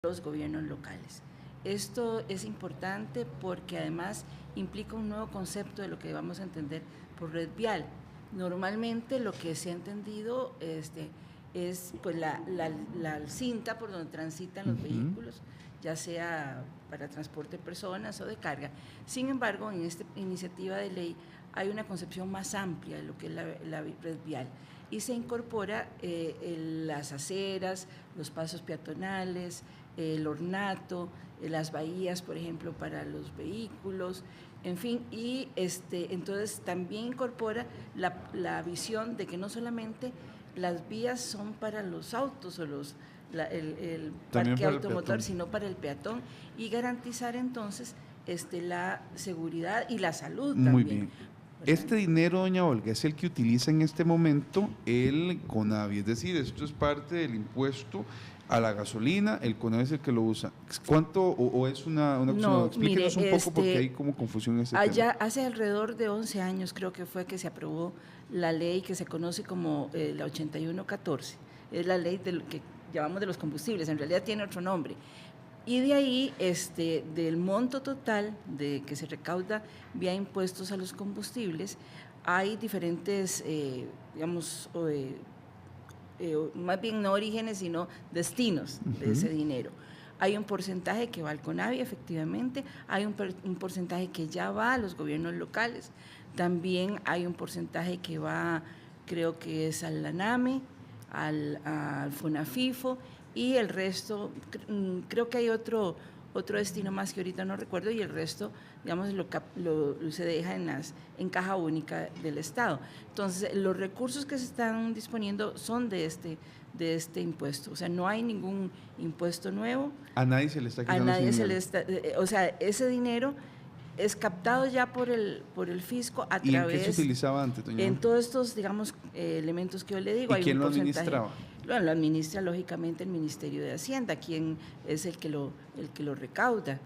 los gobiernos locales. Esto es importante porque además implica un nuevo concepto de lo que vamos a entender por red vial. Normalmente lo que se ha entendido es pues la cinta por donde transitan los vehículos, ya sea para transporte de personas o de carga. Sin embargo, en esta iniciativa de ley hay una concepción más amplia de lo que es la red vial y se incorpora las aceras, los pasos peatonales, el ornato, las bahías, por ejemplo, para los vehículos, en fin, y entonces también incorpora la visión de que no solamente las vías son para los autos o el parque automotor, sino para el peatón, y garantizar entonces la seguridad y la salud también. Muy bien. Este dinero, doña Olga, es el que utiliza en este momento el CONAVI, es decir, esto es parte del impuesto a la gasolina, el CONAVI es el que lo usa. ¿Cuánto o es una no, explíquenos un poco porque hay como confusión en este allá tema? hace alrededor de 11 años creo que fue que se aprobó la ley que se conoce como la 8114, es la ley que llamamos de los combustibles, en realidad tiene otro nombre. Y de ahí, del monto total de que se recauda vía impuestos a los combustibles, hay diferentes, digamos, más bien no orígenes, sino destinos de ese dinero. Hay un porcentaje que va al CONAVI, efectivamente, hay un porcentaje que ya va a los gobiernos locales, también hay un porcentaje que va, creo que es al ANAME, al FONAFIFO, y el resto, creo que hay otro destino más que ahorita no recuerdo, y el resto, digamos, se deja en caja única del Estado. Entonces, los recursos que se están disponiendo son de este impuesto, o sea, no hay ningún impuesto nuevo. A nadie se le está quitando. A nadie se le está, o sea, ese dinero es captado ya por el fisco a través… ¿Y en qué se utilizaba antes, doña? En todos estos, digamos, elementos que yo le digo. ¿Y quién lo administraba? Bueno, lo administra lógicamente el Ministerio de Hacienda, quien es el que lo recauda,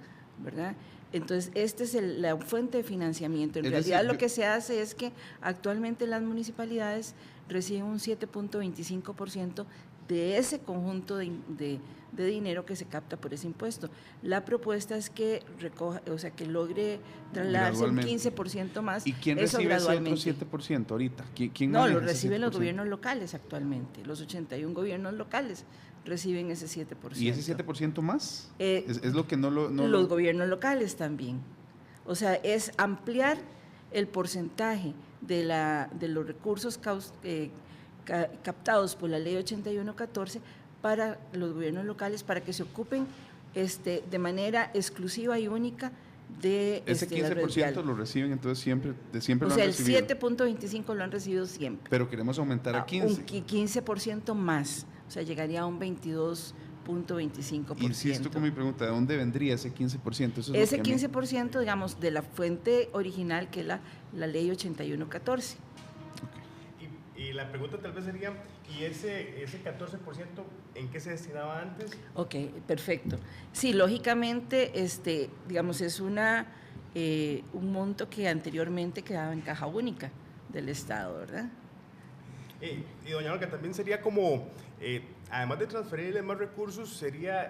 ¿verdad? Entonces, esta es la fuente de financiamiento. En realidad, lo que se hace es que actualmente las municipalidades reciben un 7.25% de ese conjunto de dinero que se capta por ese impuesto. La propuesta es que recoja, o sea, que logre trasladarse un 15% más. ¿Y quién recibe ese otro 7% ahorita? ¿Quién no, lo reciben los gobiernos locales actualmente. Los 81 gobiernos locales reciben ese 7%. ¿Y ese 7% más? Es lo que los gobiernos locales también. O sea, es ampliar el porcentaje de los recursos captados por la ley 8114 para los gobiernos locales, para que se ocupen de manera exclusiva y única de ese 15% lo reciben entonces siempre o sea, el 7.25 lo han recibido siempre. Pero queremos aumentar a 15. Un 15% más, o sea, llegaría a un 22.25%. Insisto con mi pregunta, ¿de dónde vendría ese 15%? Eso es ese 15%, digamos, de la fuente original, que es la ley 8114. Y la pregunta tal vez sería, ¿y ese 14% en qué se destinaba antes? Ok, perfecto. Sí, lógicamente, digamos, es un monto que anteriormente quedaba en caja única del Estado, ¿verdad? Y doña Olga, también sería como, además de transferirle más recursos, sería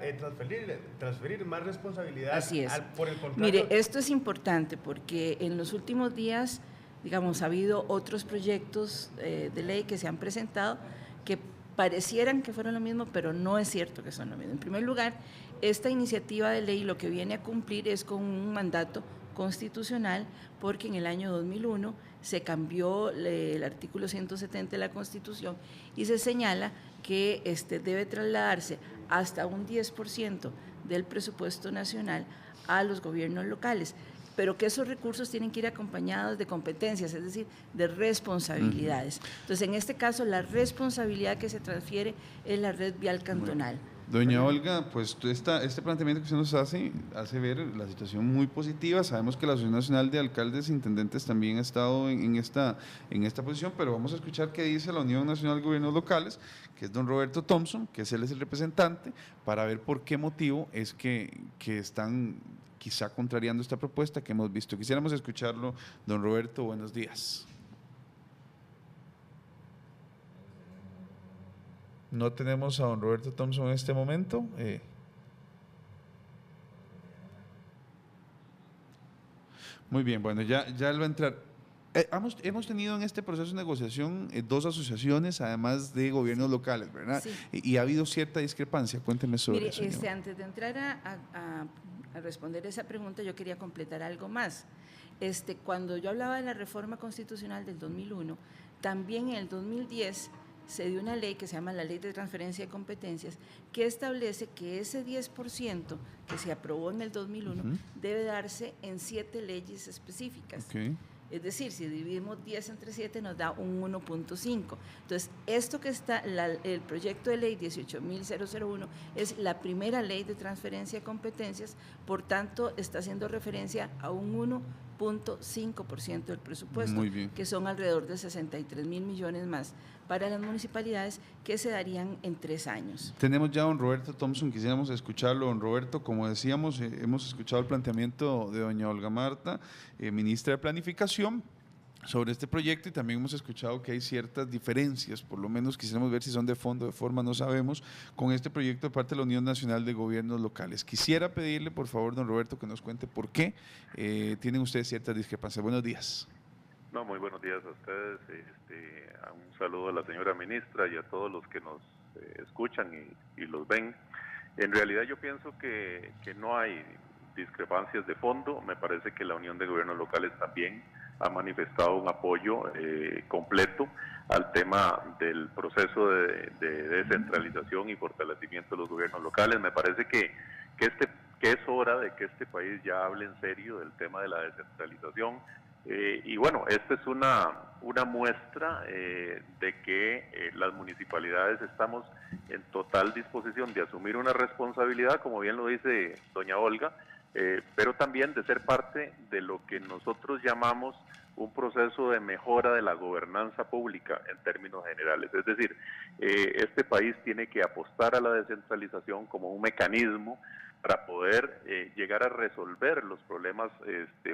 transferir más responsabilidad. Así es. Por el contrato. Mire, esto es importante porque en los últimos días, digamos, ha habido otros proyectos de ley que se han presentado que parecieran que fueron lo mismo, pero no es cierto que son lo mismo. En primer lugar, esta iniciativa de ley lo que viene a cumplir es con un mandato constitucional, porque en el año 2001 se cambió el artículo 170 de la Constitución y se señala que debe trasladarse hasta un 10% del presupuesto nacional a los gobiernos locales, pero que esos recursos tienen que ir acompañados de competencias, es decir, de responsabilidades. Entonces, en este caso, la responsabilidad que se transfiere es la red vial cantonal. Doña Olga, pues este planteamiento que usted nos hace ver la situación muy positiva. Sabemos que la Asociación Nacional de Alcaldes e Intendentes también ha estado en esta posición, pero vamos a escuchar qué dice la Unión Nacional de Gobiernos Locales, que es don Roberto Thompson, que él es el representante, para ver por qué motivo es que están quizá contrariando esta propuesta que hemos visto. Quisiéramos escucharlo, don Roberto, buenos días. No tenemos a don Roberto Thompson en este momento. Muy bien, bueno, ya lo va a entrar. Hemos tenido en este proceso de negociación dos asociaciones, además de gobiernos locales, ¿verdad? Sí. Y ha habido cierta discrepancia. Cuénteme sobre Mire, eso. antes de entrar a responder esa pregunta, yo quería completar algo más. Cuando yo hablaba de la reforma constitucional del 2001, también en el 2010 se dio una ley que se llama la Ley de Transferencia de Competencias, que establece que ese 10% que se aprobó en el 2001 debe darse en 7 leyes específicas. Okay. Es decir, si dividimos 10 entre 7 nos da un 1.5. Entonces, esto que está, el proyecto de ley 18.001 es la primera ley de transferencia de competencias, por tanto, está haciendo referencia a un 1.5% del presupuesto, que son alrededor de 63.000 millones más para las municipalidades, que se darían en 3 años. Tenemos ya a don Roberto Thompson, quisiéramos escucharlo. Don Roberto, como decíamos, hemos escuchado el planteamiento de doña Olga Marta, ministra de Planificación, sobre este proyecto, y también hemos escuchado que hay ciertas diferencias, por lo menos quisiéramos ver si son de fondo o de forma, no sabemos, con este proyecto de parte de la Unión Nacional de Gobiernos Locales. Quisiera pedirle, por favor, don Roberto, que nos cuente por qué tienen ustedes ciertas discrepancias. Buenos días. No, muy buenos días a ustedes. Un saludo a la señora ministra y a todos los que nos escuchan y los ven. En realidad yo pienso que no hay discrepancias de fondo. Me parece que la Unión de Gobiernos Locales también ha manifestado un apoyo completo al tema del proceso de descentralización y fortalecimiento de los gobiernos locales. Me parece que es hora de que este país ya hable en serio del tema de la descentralización. Y bueno, esta es una muestra de que las municipalidades estamos en total disposición de asumir una responsabilidad, como bien lo dice doña Olga, pero también de ser parte de lo que nosotros llamamos un proceso de mejora de la gobernanza pública en términos generales. Es decir, este país tiene que apostar a la descentralización como un mecanismo para poder llegar a resolver los problemas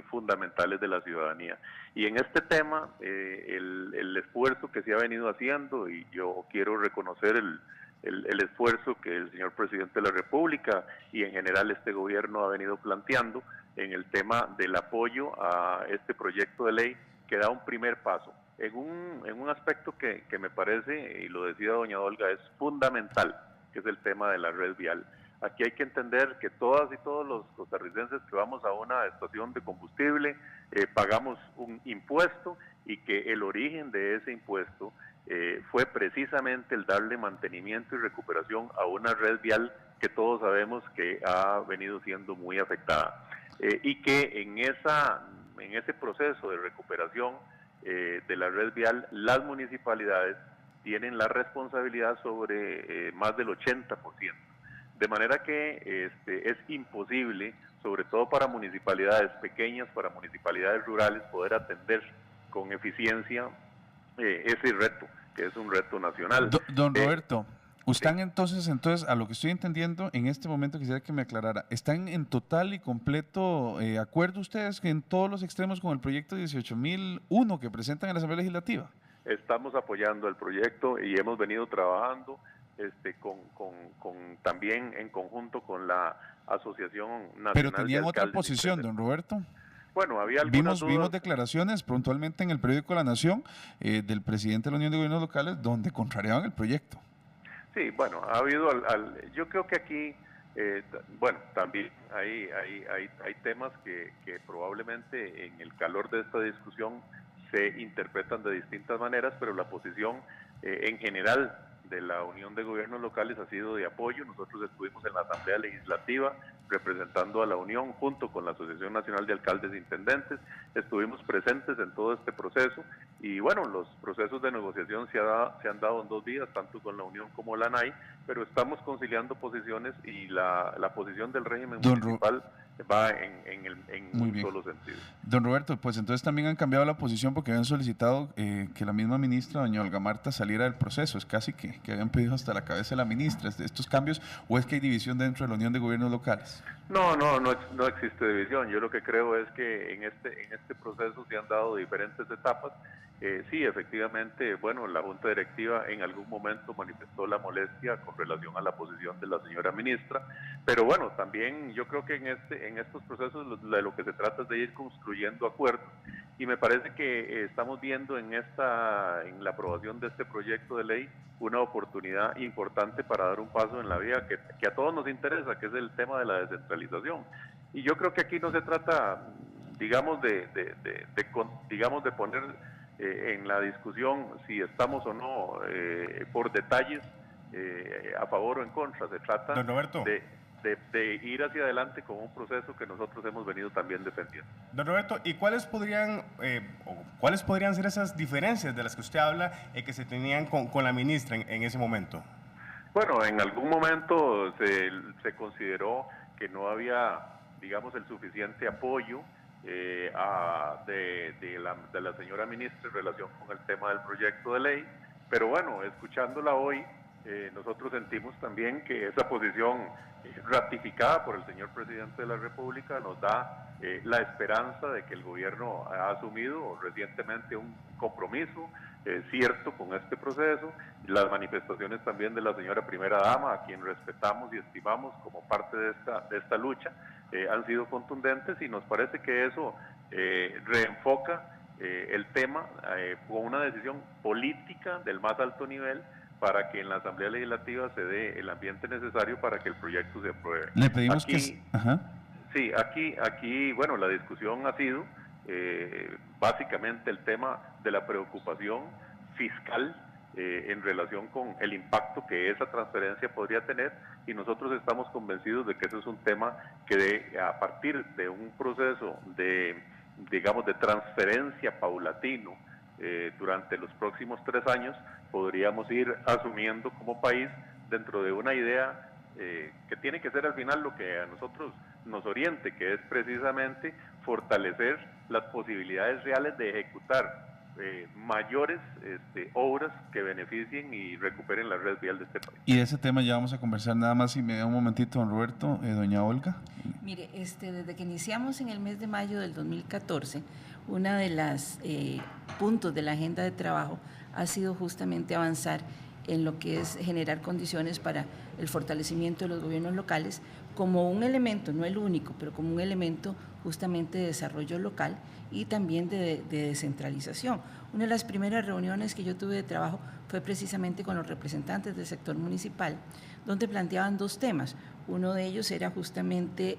fundamentales de la ciudadanía. Y en este tema, el esfuerzo que se ha venido haciendo, y yo quiero reconocer el esfuerzo que el señor presidente de la República y en general este gobierno ha venido planteando en el tema del apoyo a este proyecto de ley, que da un primer paso en un aspecto que me parece, y lo decía doña Olga, es fundamental, que es el tema de la red vial. Aquí hay que entender que todas y todos los costarricenses que vamos a una estación de combustible pagamos un impuesto, y que el origen de ese impuesto fue precisamente el darle mantenimiento y recuperación a una red vial que todos sabemos que ha venido siendo muy afectada. Y que en ese proceso de recuperación de la red vial, las municipalidades tienen la responsabilidad sobre más del 80%. De manera que es imposible, sobre todo para municipalidades pequeñas, para municipalidades rurales, poder atender con eficiencia ese reto, que es un reto nacional. Don Roberto, ¿están entonces, a lo que estoy entendiendo, en este momento quisiera que me aclarara, ¿están en total y completo acuerdo ustedes en todos los extremos con el proyecto 18.001 que presentan en la Asamblea Legislativa? Estamos apoyando el proyecto y hemos venido trabajando también en conjunto con la Asociación Nacional. Pero tenían otra posición, don Roberto. Bueno, había algunas vimos declaraciones puntualmente en el periódico La Nación del presidente de la Unión de Gobiernos Locales donde contrariaban el proyecto. Sí, bueno, ha habido, yo creo que aquí, también hay temas que probablemente en el calor de esta discusión se interpretan de distintas maneras, pero la posición en general de la Unión de Gobiernos Locales ha sido de apoyo. Nosotros estuvimos en la Asamblea Legislativa representando a la Unión junto con la Asociación Nacional de Alcaldes e Intendentes, estuvimos presentes en todo este proceso y bueno, los procesos de negociación se han dado en 2 vías, tanto con la Unión como la ANAI, pero estamos conciliando posiciones y la posición del régimen municipal va en un solo sentido. Don Roberto, pues entonces también han cambiado la posición porque habían solicitado que la misma ministra, doña Olga Marta, saliera del proceso. Es casi que habían pedido hasta la cabeza de la ministra de estos cambios, ¿o es que hay división dentro de la Unión de Gobiernos Locales? No existe división. Yo lo que creo es que en este proceso se han dado diferentes etapas. Sí, efectivamente, bueno, la Junta Directiva en algún momento manifestó la molestia con relación a la posición de la señora ministra, pero bueno, también yo creo que en estos procesos de lo que se trata es de ir construyendo acuerdos, y me parece que estamos viendo en la aprobación de este proyecto de ley una oportunidad importante para dar un paso en la vía que a todos nos interesa, que es el tema de la descentralización. Y yo creo que aquí no se trata, digamos, de poner en la discusión si estamos o no por detalles a favor o en contra. Se trata Don Roberto, de ir hacia adelante con un proceso que nosotros hemos venido también defendiendo. Don Roberto, ¿y cuáles podrían ser esas diferencias de las que usted habla que se tenían con la ministra en ese momento? Bueno, en algún momento se consideró que no había, digamos, el suficiente apoyo de la señora ministra en relación con el tema del proyecto de ley, pero bueno, escuchándola hoy, nosotros sentimos también que esa posición ratificada por el señor presidente de la República nos da la esperanza de que el gobierno ha asumido recientemente un compromiso cierto con este proceso. Las manifestaciones también de la señora primera dama, a quien respetamos y estimamos como parte de esta lucha, han sido contundentes, y nos parece que eso reenfoca el tema con una decisión política del más alto nivel para que en la Asamblea Legislativa se dé el ambiente necesario para que el proyecto se apruebe. Le pedimos Sí, aquí, bueno, la discusión ha sido básicamente el tema de la preocupación fiscal en relación con el impacto que esa transferencia podría tener, y nosotros estamos convencidos de que eso es un tema que a partir de un proceso de transferencia paulatino durante los próximos 3 años podríamos ir asumiendo como país dentro de una idea que tiene que ser al final lo que a nosotros nos oriente, que es precisamente fortalecer las posibilidades reales de ejecutar mayores obras que beneficien y recuperen la red vial de este país. Y de ese tema ya vamos a conversar, nada más si me da un momentito, don Roberto, doña Olga. Mire, desde que iniciamos en el mes de mayo del 2014, una de las puntos de la agenda de trabajo ha sido justamente avanzar en lo que es generar condiciones para el fortalecimiento de los gobiernos locales como un elemento, no el único, pero como un elemento justamente de desarrollo local y también de descentralización. Una de las primeras reuniones que yo tuve de trabajo fue precisamente con los representantes del sector municipal, donde planteaban 2 temas. Uno de ellos era justamente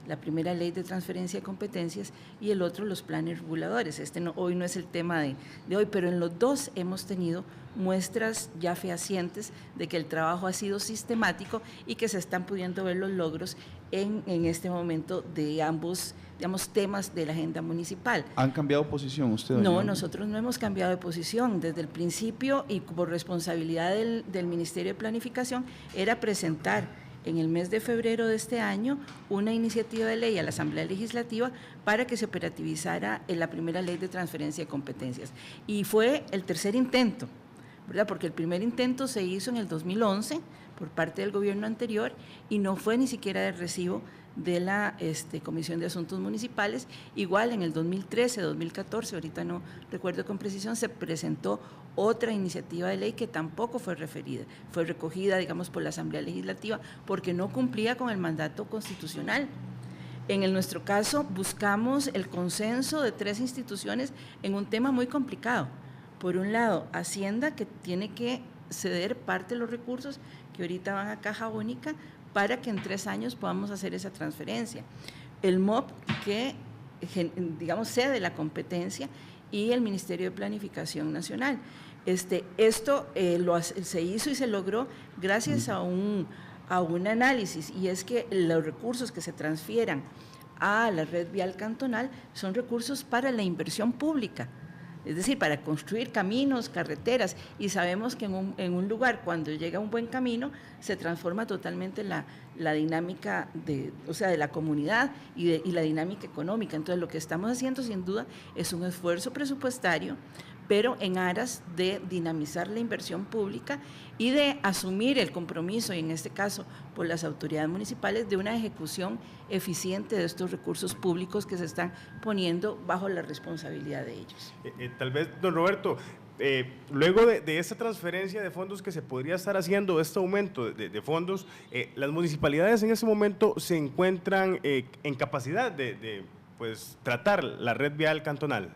la primera ley de transferencia de competencias y el otro los planes reguladores. Hoy no es el tema de hoy, pero en los 2 hemos tenido muestras ya fehacientes de que el trabajo ha sido sistemático y que se están pudiendo ver los logros en este momento de ambos, digamos, temas de la agenda municipal. ¿Han cambiado posición usted? No, nosotros no hemos cambiado de posición. Desde el principio y por responsabilidad del Ministerio de Planificación era presentar en el mes de febrero de este año una iniciativa de ley a la Asamblea Legislativa para que se operativizara la primera ley de transferencia de competencias. Y fue el tercer intento, ¿verdad? Porque el primer intento se hizo en el 2011 por parte del gobierno anterior y no fue ni siquiera de recibo de la Comisión de Asuntos Municipales. Igual en el 2013, 2014, ahorita no recuerdo con precisión, se presentó otra iniciativa de ley que tampoco fue recogida, digamos, por la Asamblea Legislativa porque no cumplía con el mandato constitucional. En nuestro caso buscamos el consenso de 3 instituciones en un tema muy complicado. Por un lado, Hacienda, que tiene que ceder parte de los recursos que ahorita van a Caja Única para que en 3 años podamos hacer esa transferencia. El MOP, que digamos cede la competencia, y el Ministerio de Planificación Nacional. Esto se hizo y se logró gracias a un análisis, y es que los recursos que se transfieran a la red vial cantonal son recursos para la inversión pública, es decir, para construir caminos, carreteras, y sabemos que en un lugar, cuando llega un buen camino, se transforma totalmente la dinámica de la comunidad y la dinámica económica. Entonces, lo que estamos haciendo, sin duda, es un esfuerzo presupuestario pero en aras de dinamizar la inversión pública y de asumir el compromiso, y en este caso por las autoridades municipales, de una ejecución eficiente de estos recursos públicos que se están poniendo bajo la responsabilidad de ellos. Tal vez, don Roberto, luego de esta transferencia de fondos que se podría estar haciendo, este aumento de fondos, las municipalidades en ese momento se encuentran en capacidad de pues, tratar la red vial cantonal.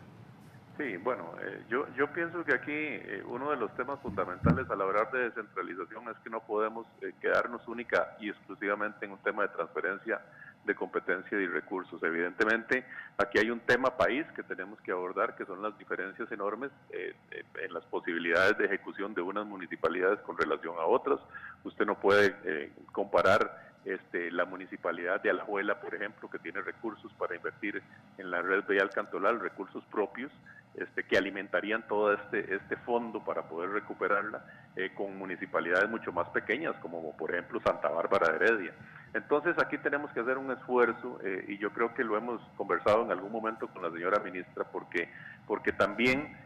Sí, bueno, yo pienso que aquí uno de los temas fundamentales al hablar de descentralización es que no podemos quedarnos única y exclusivamente en un tema de transferencia de competencia y recursos. Evidentemente, aquí hay un tema país que tenemos que abordar, que son las diferencias enormes en las posibilidades de ejecución de unas municipalidades con relación a otras. Usted no puede comparar la municipalidad de Alajuela, por ejemplo, que tiene recursos para invertir en la red vial cantonal, recursos propios, que alimentarían todo este fondo para poder recuperarla, con municipalidades mucho más pequeñas, como por ejemplo Santa Bárbara de Heredia. Entonces aquí tenemos que hacer un esfuerzo, y yo creo que lo hemos conversado en algún momento con la señora ministra, porque también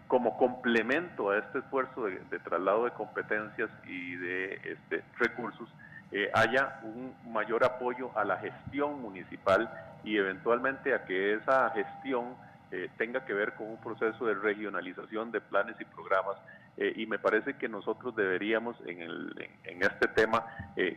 como complemento a este esfuerzo de traslado de competencias y de recursos, haya un mayor apoyo a la gestión municipal y eventualmente a que esa gestión tenga que ver con un proceso de regionalización de planes y programas, y me parece que nosotros deberíamos en este tema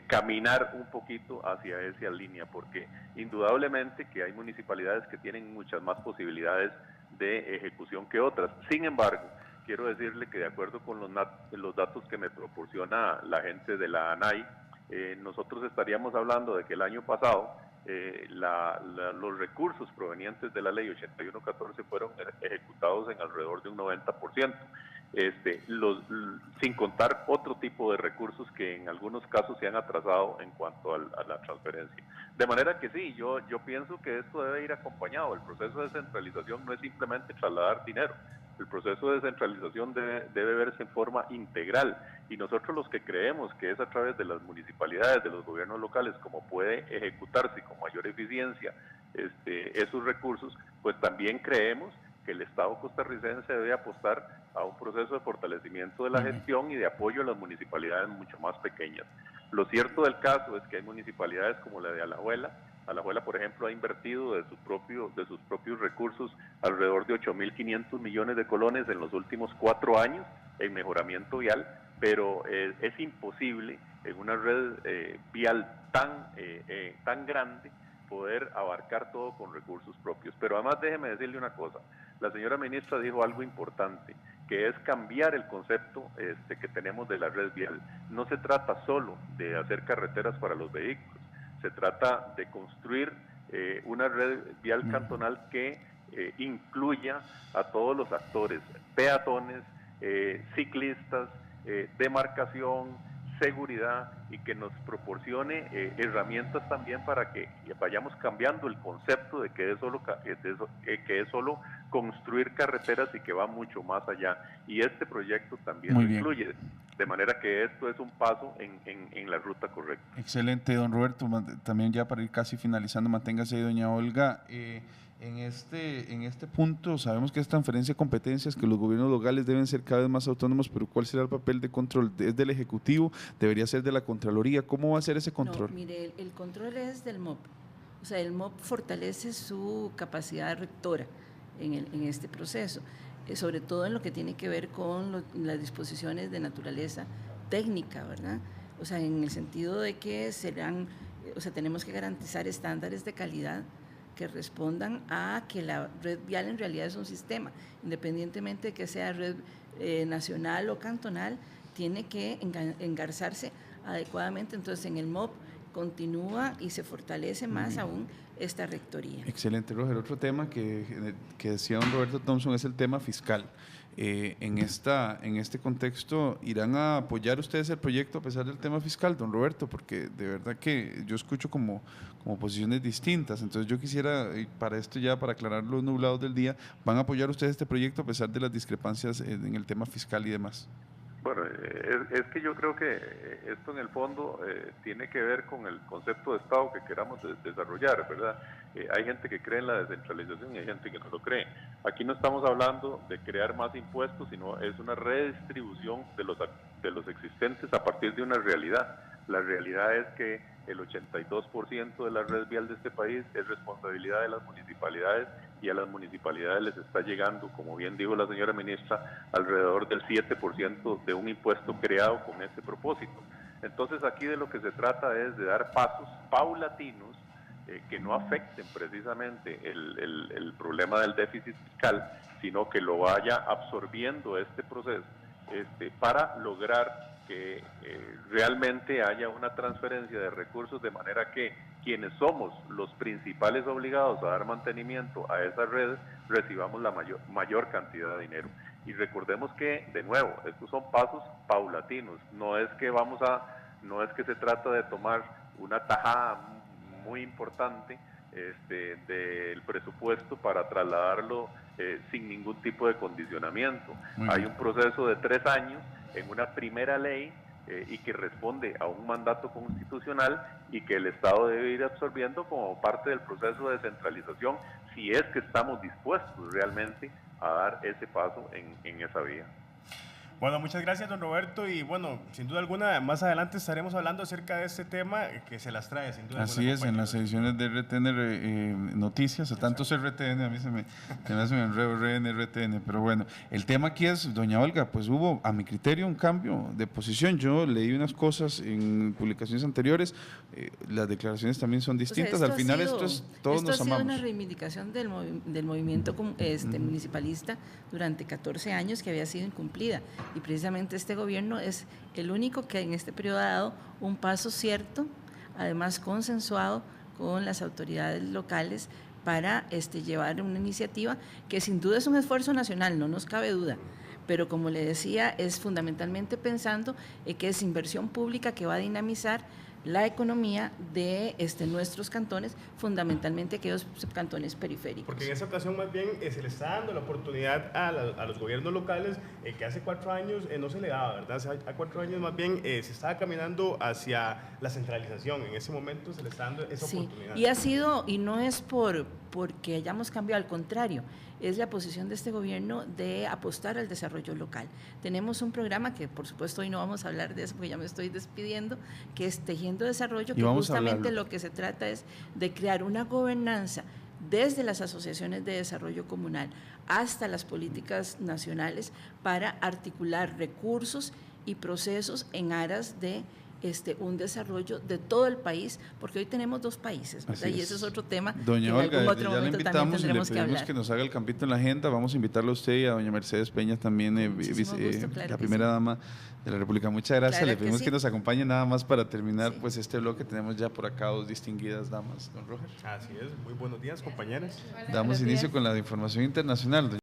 caminar un poquito hacia esa línea, porque indudablemente que hay municipalidades que tienen muchas más posibilidades de ejecución que otras. Sin embargo, quiero decirle que de acuerdo con los datos que me proporciona la gente de la ANAI, nosotros estaríamos hablando de que el año pasado los recursos provenientes de la ley 8114 fueron ejecutados en alrededor de un 90%, sin contar otro tipo de recursos que en algunos casos se han atrasado en cuanto a la transferencia. De manera que sí, yo pienso que esto debe ir acompañado. El proceso de descentralización no es simplemente trasladar dinero. El proceso de descentralización debe verse en forma integral, y nosotros los que creemos que es a través de las municipalidades, de los gobiernos locales, como puede ejecutarse con mayor eficiencia esos recursos, pues también creemos que el Estado costarricense debe apostar a un proceso de fortalecimiento de la gestión y de apoyo a las municipalidades mucho más pequeñas. Lo cierto del caso es que hay municipalidades como la de Alajuela. Alajuela, por ejemplo, ha invertido de sus propios recursos alrededor de 8.500 millones de colones en los últimos 4 años en mejoramiento vial, pero es imposible en una red vial tan grande poder abarcar todo con recursos propios. Pero además déjeme decirle una cosa, la señora ministra dijo algo importante, que es cambiar el concepto que tenemos de la red vial. No se trata solo de hacer carreteras para los vehículos, se trata de construir una red vial cantonal que incluya a todos los actores, peatones, ciclistas, demarcación, seguridad, y que nos proporcione herramientas también para que vayamos cambiando el concepto de que es solo construir carreteras y que va mucho más allá. Y este proyecto también lo incluye. De manera que esto es un paso en la ruta correcta. Excelente, don Roberto. También ya para ir casi finalizando, manténgase ahí, doña Olga. En este punto sabemos que es transferencia de competencias, que los gobiernos locales deben ser cada vez más autónomos, pero ¿cuál será el papel de control? ¿Es del Ejecutivo? ¿Debería ser de la Contraloría? ¿Cómo va a ser ese control? No, mire, el control es del MOP. O sea, el MOP fortalece su capacidad rectora en este proceso, sobre todo en lo que tiene que ver con las disposiciones de naturaleza técnica, ¿verdad? O sea, en el sentido de que tenemos que garantizar estándares de calidad que respondan a que la red vial en realidad es un sistema, independientemente de que sea red nacional o cantonal, tiene que engarzarse adecuadamente. Entonces, en el MOP continúa y se fortalece más aún esta rectoría. Excelente, Roger. Otro tema que decía don Roberto Thompson es el tema fiscal. En este contexto, ¿irán a apoyar ustedes el proyecto a pesar del tema fiscal, don Roberto? Porque de verdad que yo escucho como posiciones distintas. Entonces yo quisiera, para esto ya, para aclarar los nublados del día, ¿van a apoyar ustedes este proyecto a pesar de las discrepancias en el tema fiscal y demás? Bueno, es que yo creo que esto en el fondo tiene que ver con el concepto de Estado que queramos desarrollar, ¿verdad? Hay gente que cree en la descentralización y hay gente que no lo cree. Aquí no estamos hablando de crear más impuestos, sino es una redistribución de los existentes a partir de una realidad. La realidad es que el 82% de la red vial de este país es responsabilidad de las municipalidades y a las municipalidades les está llegando, como bien dijo la señora ministra, alrededor del 7% de un impuesto creado con ese propósito. Entonces aquí de lo que se trata es de dar pasos paulatinos que no afecten precisamente el problema del déficit fiscal, sino que lo vaya absorbiendo este proceso para lograr que realmente haya una transferencia de recursos de manera que quienes somos los principales obligados a dar mantenimiento a esa red recibamos la mayor cantidad de dinero. Y recordemos que, de nuevo, estos son pasos paulatinos, no es que se trata de tomar una tajada muy importante del presupuesto para trasladarlo sin ningún tipo de condicionamiento. Hay un proceso de 3 años en una primera ley y que responde a un mandato constitucional y que el Estado debe ir absorbiendo como parte del proceso de descentralización si es que estamos dispuestos realmente a dar ese paso en esa vía. Bueno, muchas gracias, don Roberto, y bueno, sin duda alguna, más adelante estaremos hablando acerca de este tema que se las trae, sin duda. Así es, en las ediciones de RTN Noticias, o tantos RTN, a mí se me hace un enredo RTN, pero bueno, el tema aquí es, doña Olga, pues hubo, a mi criterio, un cambio de posición. Yo leí unas cosas en publicaciones anteriores, las declaraciones también son distintas, al final todos nos amamos. Esto ha sido una reivindicación del movimiento municipalista durante 14 años que había sido incumplida. Y precisamente este gobierno es el único que en este periodo ha dado un paso cierto, además consensuado con las autoridades locales para llevar una iniciativa que sin duda es un esfuerzo nacional, no nos cabe duda, pero como le decía, es fundamentalmente pensando que es inversión pública que va a dinamizar la economía de nuestros cantones, fundamentalmente aquellos cantones periféricos. Porque en esa ocasión más bien se le está dando la oportunidad a los gobiernos locales que hace 4 años no se le daba, ¿verdad? Hace 4 años más bien se estaba caminando hacia la centralización, en ese momento se le está dando esa oportunidad. Y ha sido, y no es porque hayamos cambiado, al contrario, es la posición de este gobierno de apostar al desarrollo local. Tenemos un programa que, por supuesto, hoy no vamos a hablar de eso porque ya me estoy despidiendo, que es Tejiendo Desarrollo, que justamente lo que se trata es de crear una gobernanza desde las asociaciones de desarrollo comunal hasta las políticas nacionales para articular recursos y procesos en aras de un desarrollo de todo el país, porque hoy tenemos 2 países, ¿verdad? Y ese es otro tema. Doña Olga, en algún otro ya la invitamos y le pedimos que hablar. Que nos haga el campito en la agenda. Vamos a invitarlo a usted y a doña Mercedes Peña también, la primera dama de la República. Muchas gracias. Claro le pedimos que que nos acompañe nada más para terminar pues este bloque. Tenemos ya por acá 2 distinguidas damas, don Roger. Así es, muy buenos días, compañeras. Damos inicio con la información internacional.